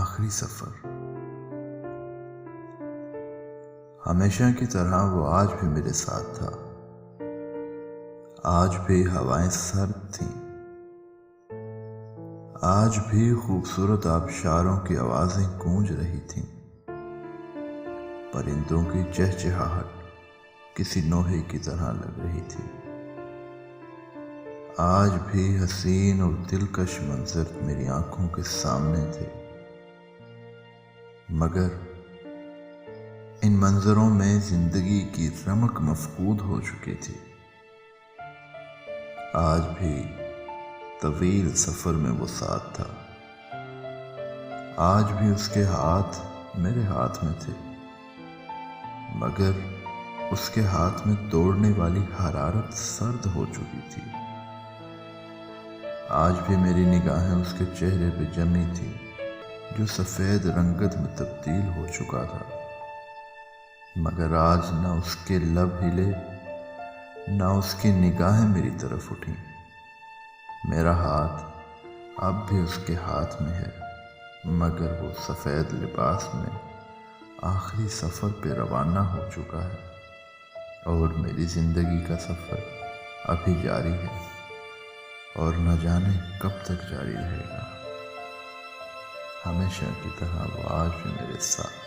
آخری سفر۔ ہمیشہ کی طرح وہ آج بھی میرے ساتھ تھا۔ آج بھی ہوائیں سرد تھیں، آج بھی خوبصورت آبشاروں کی آوازیں گونج رہی تھیں، پرندوں کی چہچہاہٹ کسی نوحے کی طرح لگ رہی تھی۔ آج بھی حسین اور دلکش منظر میری آنکھوں کے سامنے تھے، مگر ان منظروں میں زندگی کی رمق مفقود ہو چکی تھی۔ آج بھی طویل سفر میں وہ ساتھ تھا، آج بھی اس کے ہاتھ میرے ہاتھ میں تھے، مگر اس کے ہاتھ میں توڑنے والی حرارت سرد ہو چکی تھی۔ آج بھی میری نگاہیں اس کے چہرے پہ جمی تھی جو سفید رنگت میں تبدیل ہو چکا تھا، مگر آج نہ اس کے لب ہلے نہ اس کی نگاہیں میری طرف اٹھیں۔ میرا ہاتھ اب بھی اس کے ہاتھ میں ہے، مگر وہ سفید لباس میں آخری سفر پہ روانہ ہو چکا ہے، اور میری زندگی کا سفر ابھی جاری ہے، اور نہ جانے کب تک جاری رہے گا۔ ہمیشہ کی طرح وہ آج بھی میرے ساتھ۔